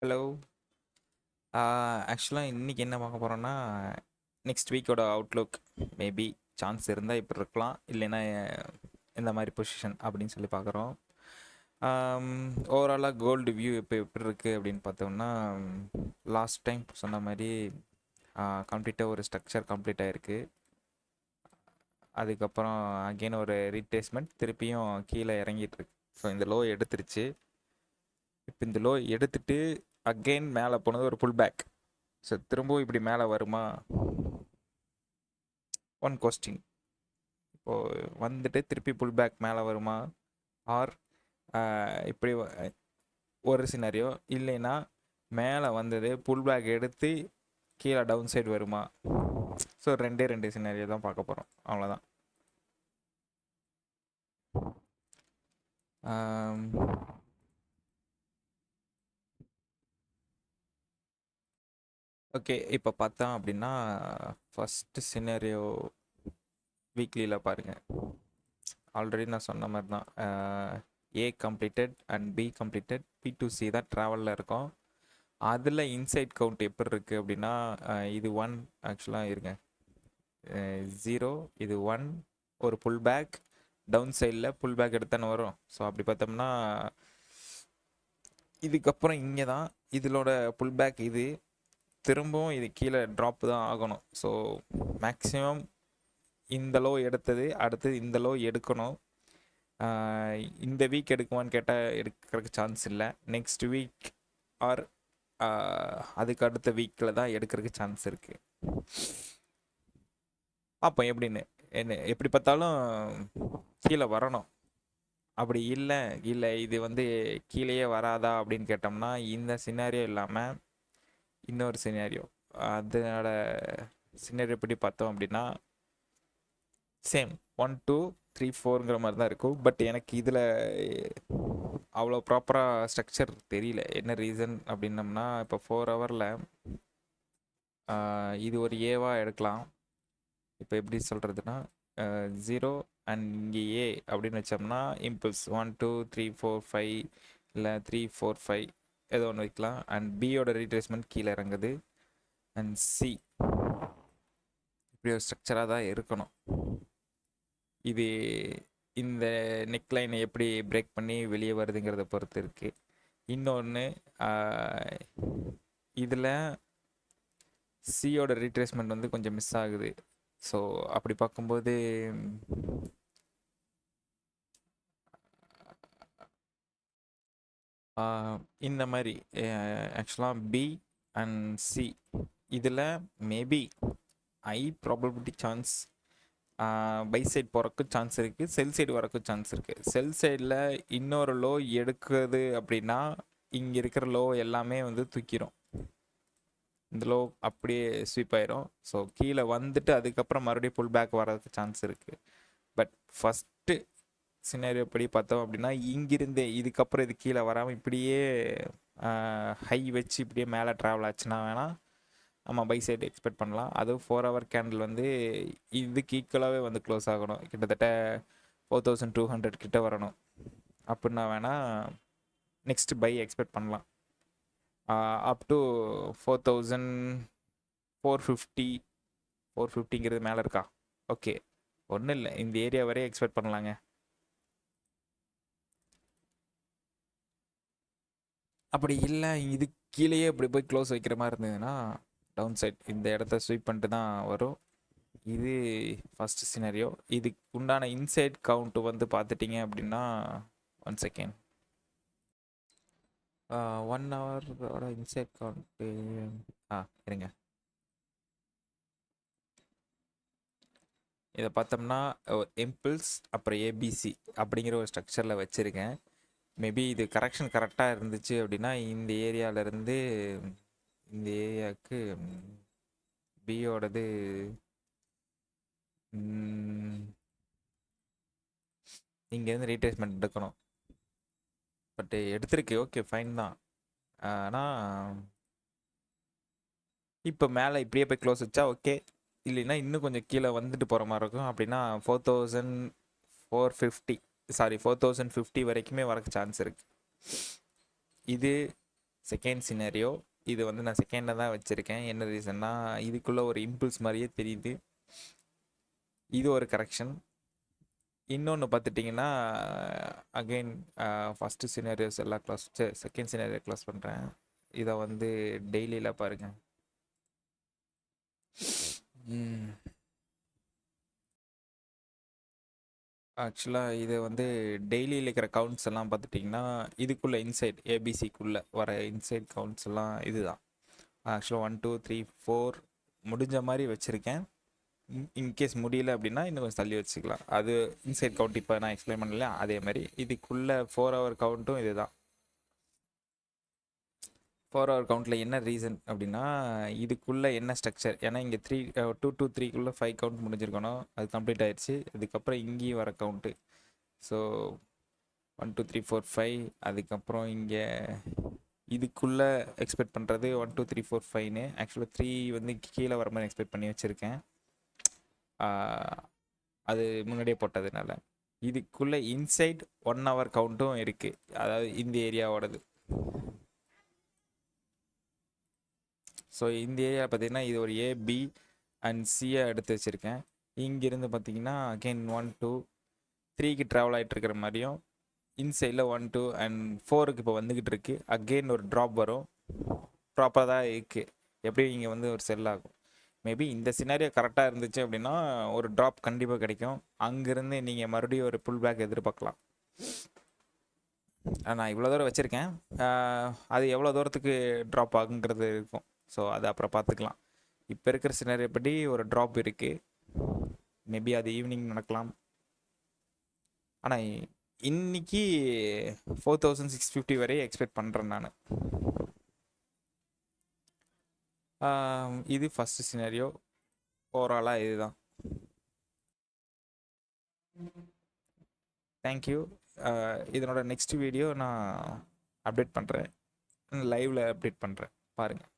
Hello. ஆக்சுவலாக இன்றைக்கி என்ன பார்க்க போகிறோன்னா, நெக்ஸ்ட் வீக்கோட அவுட்லுக். மேபி சான்ஸ் இருந்தால் இப்படி இருக்கலாம், இல்லைன்னா இந்த மாதிரி பொசிஷன் அப்படின்னு சொல்லி பார்க்குறோம். ஓவராலாக கோல்டு வியூ இப்போ எப்படி இருக்குது அப்படின்னு பார்த்தோம்னா, லாஸ்ட் டைம் சொன்ன மாதிரி கம்ப்ளீட்டாக ஒரு ஸ்ட்ரக்சர் கம்ப்ளீட் ஆகிருக்கு. அதுக்கப்புறம் அகெயின் ஒரு ரீட்ரேஸ்மெண்ட், திருப்பியும் கீழே இறங்கிட்டுருக்கு. ஸோ இந்த லோ எடுத்துருச்சு. இப்போ இந்த லோ எடுத்துட்டு அகெயின் மேலே போனது ஒரு புல் பேக். ஸோ திரும்பவும் இப்படி மேலே வருமா? One question. இப்போது வந்துட்டு திருப்பி புல் பேக் மேலே வருமா? ஆர் இப்படி ஒரு சினாரியோ, இல்லைன்னா மேலே வந்தது புல் பேக் எடுத்து கீழே டவுன் சைடு வருமா? ஸோ ரெண்டு சினாரியோ தான் பார்க்க போகிறோம், அவ்வளோதான். ஓகே, இப்போ பார்த்தோம் அப்படின்னா ஃபஸ்ட்டு சினாரியோ வீக்லியில் பாருங்கள். ஆல்ரெடி நான் சொன்ன மாதிரி தான், A completed and B completed, P2C தான் ட்ராவலில் இருக்கும். அதில் இன்சைட் கவுண்ட் எப்படி இருக்குது அப்படின்னா, இது 1 ஆக்சுவலாக இருங்க, 0, இது 1, ஒரு புல் பேக், டவுன் சைடில் புல் பேக் எடுத்தானே வரும். ஸோ அப்படி பார்த்தோம்னா இதுக்கப்புறம் இங்கே தான் இதோட புல் பேக். இது திரும்பவும் இது கீழே ட்ராப் தான் ஆகணும். ஸோ மேக்ஸிமம் இந்த லோ எடுத்தது அடுத்தது இந்த லோ எடுக்கணும். இந்த வீக் எடுக்குமான்னு கேட்டால் எடுக்கிறதுக்கு சான்ஸ் இல்லை. நெக்ஸ்ட் வீக் ஆர் அதுக்கு அடுத்த வீக்கில் தான் எடுக்கிறதுக்கு சான்ஸ் இருக்குது. அப்போ எப்படின்னு என்ன எப்படி பார்த்தாலும் கீழே வரணும். அப்படி இல்லை இல்லை இது வந்து கீழேயே வராதா அப்படின்னு கேட்டோம்னா, இந்த சினாரியோ இல்லாமல் இன்னொரு சினாரியோ, அதனோட சினாரியோ எப்படி பார்த்தோம் அப்படின்னா சேம் 1 2 3 4ங்கிற மாதிரி தான் இருக்கும். பட் எனக்கு இதில் அவ்வளோ ப்ராப்பராக ஸ்ட்ரக்சர் தெரியல. என்ன ரீசன் அப்படின்னம்னா, இப்போ 4 ஹவரில் இது ஒரு ஏவாக எடுக்கலாம். இப்போ எப்படி சொல்கிறதுனா, 0 அண்ட் இங்கே ஏ அப்படின்னு வச்சோம்னா இம்பல்ஸ் 1 2 3 4 5 இல்லை 3 4 5 ஏதோ ஒன்று வைக்கலாம். அண்ட் பியோட ரீட்ரேஸ்மெண்ட் கீழே இறங்குது. அண்ட் சி இப்படி ஒரு ஸ்ட்ரக்சராக தான் இருக்கணும். இது இந்த நெக்லைனை எப்படி பிரேக் பண்ணி வெளியே வருதுங்கிறத பொறுத்து இருக்குது. இன்னொன்று, இதில் சியோட ரீட்ரேஸ்மெண்ட் வந்து கொஞ்சம் மிஸ் ஆகுது. ஸோ அப்படி பார்க்கும்போது இந்த மாதிரி ஆக்சுவலாக பி அண்ட் சி இதில் maybe probability chance by side போகிறக்கு சான்ஸ் இருக்குது, செல் சைடு வரக்கு சான்ஸ் இருக்குது. செல் சைடில் இன்னொரு லோ எடுக்குது அப்படின்னா இங்கே இருக்கிற லோ எல்லாமே வந்து தூக்கிடும். இந்த லோ அப்படியே ஸ்வீப் ஆயிரும். ஸோ கீழே வந்துட்டு அதுக்கப்புறம் மறுபடியும் புல் பேக் வர்றதுக்கு சான்ஸ் இருக்குது. பட் ஃபஸ்ட்டு சினாரியோ படி பார்த்தோம் அப்படின்னா, இங்கிருந்தே இதுக்கப்புறம் இது கீழே வராமல் இப்படியே ஹை வச்சு இப்படியே மேலே ட்ராவல் ஆச்சுன்னா வேணால் நம்ம பை சைடு எக்ஸ்பெக்ட் பண்ணலாம். அதுவும் 4 ஹவர் கேண்டில் வந்து இதுக்கு ஈக்குவலாகவே வந்து க்ளோஸ் ஆகணும். கிட்டத்தட்ட 4200 கிட்ட வரணும். அப்படின்னா வேணால் நெக்ஸ்ட் பை எக்ஸ்பெக்ட் பண்ணலாம். அப் டு 4450 450ங்கிறது மேலே இருக்கா? ஓகே, ஒன்றும் இல்லை, இந்த ஏரியா வரையும் எக்ஸ்பெக்ட் பண்ணலாங்க. அப்படி இல்லை, இது கீழேயே இப்படி போய் க்ளோஸ் வைக்கிற மாதிரி இருந்ததுன்னா டவுன் சைட் இந்த இடத்த ஸ்வீப் பண்ணிட்டு தான் வரும். இது ஃபஸ்ட்டு சினாரியோ. இதுக்கு உண்டான இன்சைட் கவுண்ட்டு வந்து பார்த்துட்டிங்க அப்படின்னா, 1 செகண்ட், 1 ஹவரோட இன்சைட் கவுண்ட்டு இருங்க. இதை பார்த்தோம்னா இம்பல்ஸ் அப்புறம் ஏபிசி அப்படிங்கிற ஒரு ஸ்ட்ரக்சரில் வச்சுருக்கேன். மேபி இது கரெக்ஷன் கரெக்டாக இருந்துச்சு அப்படின்னா இந்த ஏரியாவிலேருந்து இந்த ஏரியாவுக்கு பியோடது இங்கேருந்து ரீட்ரேஸ்மெண்ட் எடுக்கணும். பட் எடுத்திருக்கு, ஓகே ஃபைன் தான். ஆனால் இப்போ மேலே இப்படியே போய் க்ளோஸ் வச்சா ஓகே, இல்லைன்னா இன்னும் கொஞ்சம் கீழே வந்துட்டு போகிற மாதிரி இருக்கும். அப்படின்னா 4450 வரைக்குமே வரக்கு சான்ஸ் இருக்குது. இது செகண்ட் சினாரியோ இது வந்து நான் செகண்டில் தான் வச்சுருக்கேன். என்ன ரீசன்னா இதுக்குள்ளே ஒரு இம்புல்ஸ் மாதிரியே தெரியுது. இது ஒரு கரெக்ஷன். இன்னொன்று பார்த்துட்டிங்கன்னா அகெயின் ஃபஸ்ட்டு சினாரியோஸ் எல்லாம் க்ளாஸ் செகண்ட் சினாரியோ க்ளாஸ் பண்ணுறேன். இதை வந்து டெய்லியில் பாருங்கள். ஆக்சுவலாக இது வந்து டெய்லியில் இருக்கிற கவுண்ட்ஸ் எல்லாம் பார்த்துட்டிங்கன்னா இதுக்குள்ளே இன்சைட் ஏபிசிக்குள்ளே வர இன்சைட் கவுண்ட்ஸ் எல்லாம் இதுதான். ஆக்சுவலாக 1 2 3 4 முடிஞ்ச மாதிரி வச்சுருக்கேன். இன்கேஸ் முடியல அப்படின்னா இன்னும் கொஞ்சம் தள்ளி வச்சுக்கலாம். அது இன்சைட் கவுண்ட் இப்போ நான் எக்ஸ்பிளைன் பண்ணல அதே மாதிரி இதுக்குள்ளே 4 ஹவர் கவுண்ட்டும் இதுதான். 4 ஹவர் கவுண்ட்டில் என்ன ரீசன் அப்படின்னா இதுக்குள்ளே என்ன ஸ்ட்ரக்சர், ஏன்னா இங்கே 2 to 3க்குள்ளே 5 கவுண்ட் முடிஞ்சிருக்கணும். அது கம்ப்ளீட் ஆயிடுச்சு. அதுக்கப்புறம் இங்கேயும் வர கவுண்ட்டு. ஸோ 1 2 3 4 5 அதுக்கப்புறம் இங்கே இதுக்குள்ளே எக்ஸ்பெக்ட் பண்ணுறது 1 2 3 4 5ன்னு. ஆக்சுவலாக 3 வந்து கீழே வர மாதிரி எக்ஸ்பெக்ட் பண்ணி வச்சுருக்கேன். அது முன்னாடியே போட்டதுனால. இதுக்குள்ளே இன்சைட் 1 ஹவர் கவுண்ட்டும் இருக்குது. அதாவது இந்த ஏரியாவோடது. ஸோ இந்த ஏரியா பார்த்தீங்கன்னா இது ஒரு ஏபி அண்ட் சியை எடுத்து வச்சுருக்கேன். இங்கேருந்து பார்த்தீங்கன்னா அகெயின் 1 2 3க்கு ட்ராவல் ஆகிட்டு இருக்கிற மாதிரியும் இன்சைடில் 1 2 அண்ட் 4க்கு இப்போ வந்துக்கிட்டு இருக்குது. அகெயின் ஒரு ட்ராப் வரும். ப்ராப்பராக தான் இருக்குது. எப்படியும் இங்கே வந்து ஒரு செல் ஆகும். மேபி இந்த சினாரியோ கரெக்டாக இருந்துச்சு அப்படின்னா ஒரு ட்ராப் கண்டிப்பாக கிடைக்கும். அங்கேருந்து நீங்கள் மறுபடியும் ஒரு புல் பேக் எதிர்பார்க்கலாம். நான் இவ்வளோ தூரம் வச்சுருக்கேன். அது எவ்வளோ தூரத்துக்கு ட்ராப் ஆகுங்கிறது இருக்கும். ஸோ அது அப்புறம் பார்த்துக்கலாம். இப்போ இருக்கிற சினாரியோ படி ஒரு ட்ராப் இருக்குது. மேபி அது ஈவினிங் நடக்கலாம். ஆனால் இன்னைக்கு 4650 வரை எக்ஸ்பெக்ட் பண்ணுறேன் நான். இது ஃபஸ்ட்டு சினாரியோ. ஓவராலாக இதுதான். தேங்க்யூ. இதனோட நெக்ஸ்ட் வீடியோ நான் அப்டேட் பண்ணுறேன். லைவில் அப்டேட் பண்ணுறேன். பாருங்கள்.